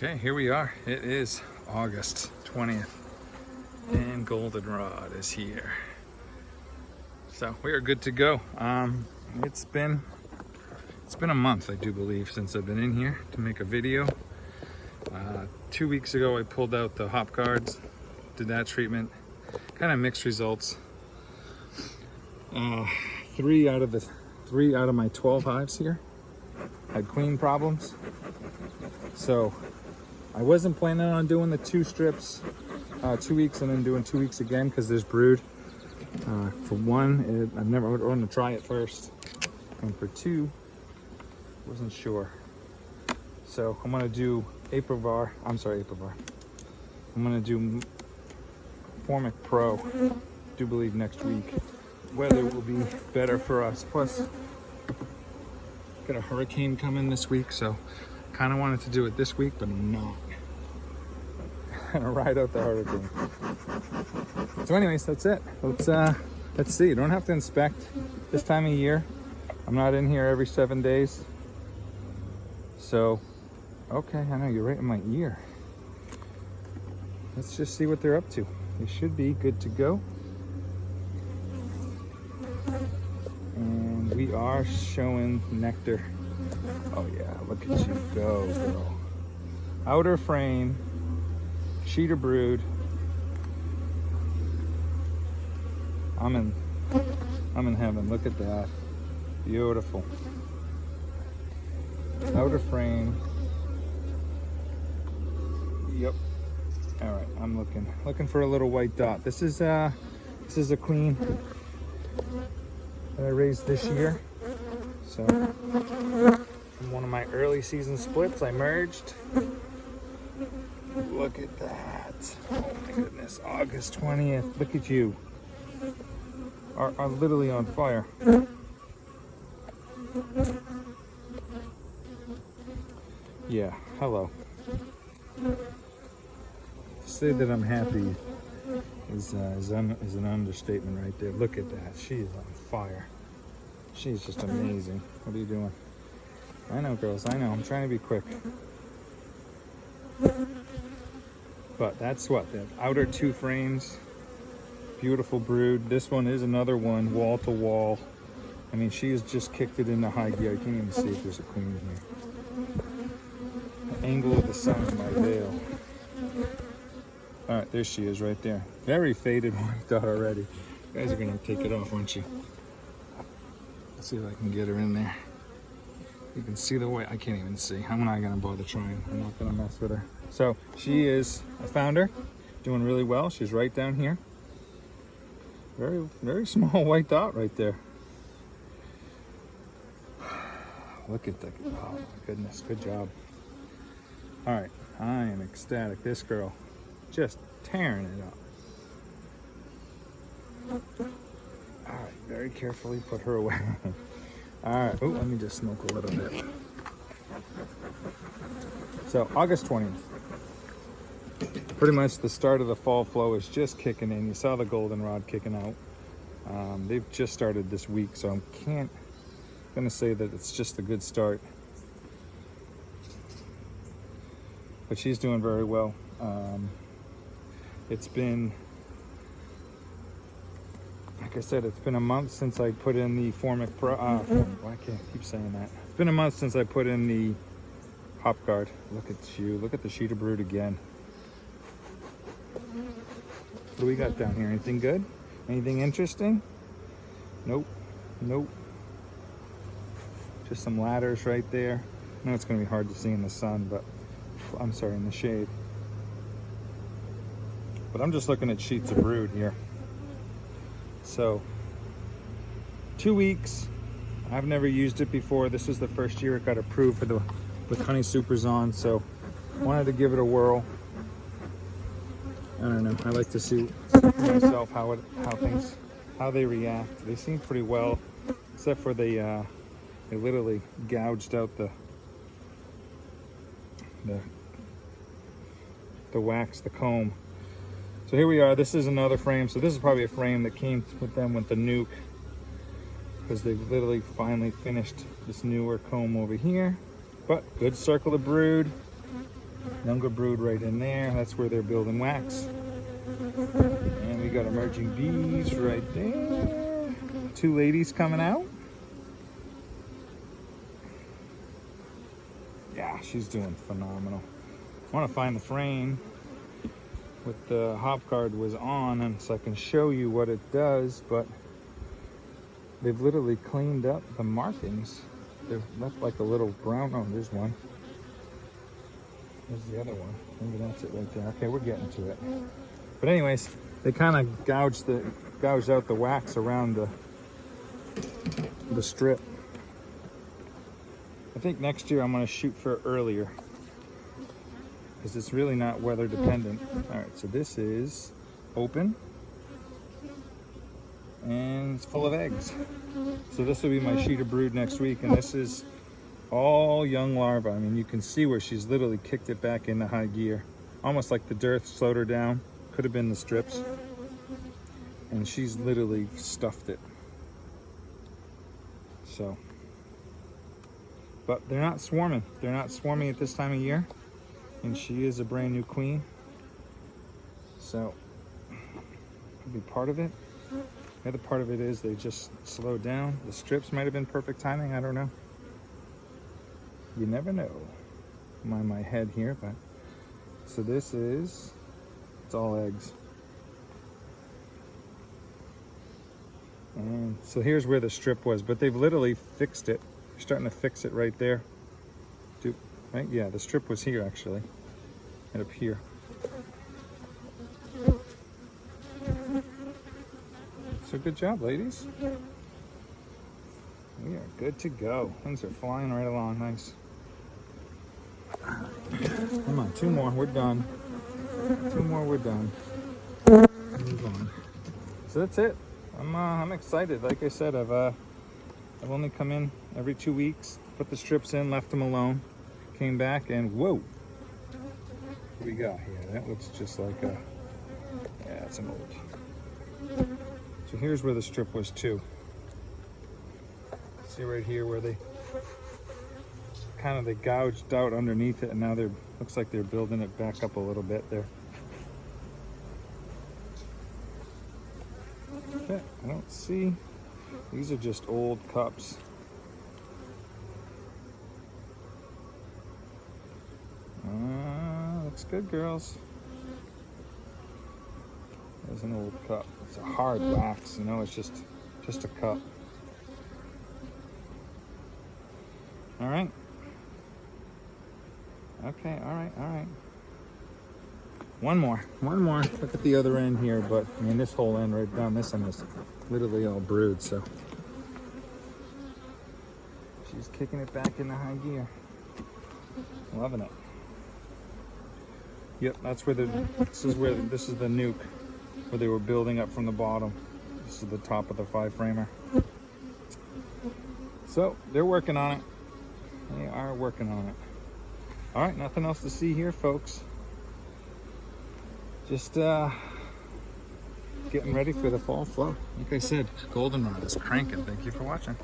Okay, here we are. It is August 20th and goldenrod is here. So we are good to go. It's been a month, I do believe, since I've been in here to make a video. 2 weeks ago I pulled out the Hopeguards, did that treatment, kind of mixed results. 3 out of my 12 hives here had queen problems. So I wasn't planning on doing the 2 strips, 2 weeks and then doing 2 weeks again because there's brood. For one, I never wanted to try it first, and for 2, wasn't sure. So I'm gonna do Apivar. I'm gonna do Formic Pro. Do believe next week weather will be better for us. Plus, got a hurricane coming this week, so kind of wanted to do it this week, but I'm not. I'm gonna ride out the hurricane. So anyways, that's it. Let's see. You don't have to inspect this time of year. I'm not in here every 7 days. So, okay, I know you're right in my ear. Let's just see what they're up to. They should be good to go. And we are showing Nectar. Oh yeah, look at you go, girl. Outer frame, sheeter brood. I'm in heaven. Look at that. Beautiful. Outer frame. Yep. All right, I'm looking for a little white dot. This is a queen that I raised this year. So from one of my early season splits, I merged. Look at that. Oh my goodness. August 20th. Look at you. Are literally on fire. Yeah, hello. To say that I'm happy is an understatement right there. Look at that. She is on fire. She's just amazing. What are you doing? I know, girls. I know. I'm trying to be quick. But that's what? The outer 2 frames. Beautiful brood. This one is another one, wall to wall. I mean, she has just kicked it into high gear. I can't even see if there's a queen in here. The angle of the sun in my veil. All right, there she is right there. Very faded white dot already. You guys are gonna take it off, aren't you? Let's see if I can get her in there. You can see the way. I can't even see. I'm not gonna bother trying. I'm not gonna mess with her. So she is, I found her, doing really well. She's right down here. Very, very small white dot right there. Look at the, oh my goodness, good job. All right, I am ecstatic. This girl, just tearing it up. All right, very carefully put her away. All right, oh, let me just smoke a little bit. So August 20th. Pretty much the start of the fall flow is just kicking in. You saw the goldenrod kicking out. They've just started this week, so I'm gonna say that it's just a good start. But she's doing very well. It's been, like I said, it's been a month since I put in the Formic Pro. Why can't I keep saying that? It's been a month since I put in the Hopeguard. Look at you. Look at the sheeter brood again. What do we got down here? Anything good? Anything interesting? Nope. Nope. Just some ladders right there. I know it's going to be hard to see in the sun, but I'm sorry, in the shade. But I'm just looking at sheets of brood here. So 2 weeks. I've never used it before. This was the first year it got approved with honey supers on, so wanted to give it a whirl. I don't know. I like to see for myself how they react. They seem pretty well, except for they literally gouged out the wax, the comb. So here we are. This is another frame. So this is probably a frame that came with them with the nuke, because they literally finally finished this newer comb over here. But good circle of brood. Younger brood right in there. That's where they're building wax. And we got emerging bees right there. 2 ladies coming out. Yeah, she's doing phenomenal. I want to find the frame with the Hopeguard was on, and so I can show you what it does, but they've literally cleaned up the markings. They've left like a little brown. Oh, there's one. There's the other one. Maybe that's it right there. Okay, we're getting to it. But anyways, they kind of gouged out the wax around the strip. I think next year I'm going to shoot for earlier, because it's really not weather dependent. All right, so this is open and it's full of eggs. So this will be my sheet of brood next week, and this is all young larvae. I mean, you can see where she's literally kicked it back into high gear, almost like the dearth slowed her down. Could have been the strips, and she's literally stuffed it. So, but they're not swarming. They're not swarming at this time of year, and she is a brand new queen. So, could be part of it. The other part of it is they just slowed down. The strips might have been perfect timing. I don't know. You never know. I'm on my head here, but so this is, it's all eggs. And so here's where the strip was, but they've literally fixed it. They're starting to fix it right there. Right? Yeah, the strip was here actually, and up here. So good job, ladies. We are good to go. Things are flying right along. Nice. Come on, 2 more. We're done. 2 more. We're done. Move on. So that's it. I'm excited. Like I said, I've only come in every 2 weeks, put the strips in, left them alone, came back, and whoa! What do we got here? That looks just like a, yeah, it's an old. So here's where the strip was too. See right here where they gouged out underneath it, and now looks like they're building it back up a little bit there. Okay, I don't see. These are just old cups. Looks good, girls. There's an old cup. It's a hard wax, you know, it's just a cup. All right. Okay, all right. One more. Look at the other end here, but I mean, this whole end right down this end is literally all brood, so. She's kicking it back into high gear. Loving it. Yep, that's where this is the nuke, where they were building up from the bottom. This is the top of the 5-framer. So they're working on it. They are working on it. All right, nothing else to see here, folks. Just getting ready for the fall flow. Like I said, goldenrod is cranking. Thank you for watching.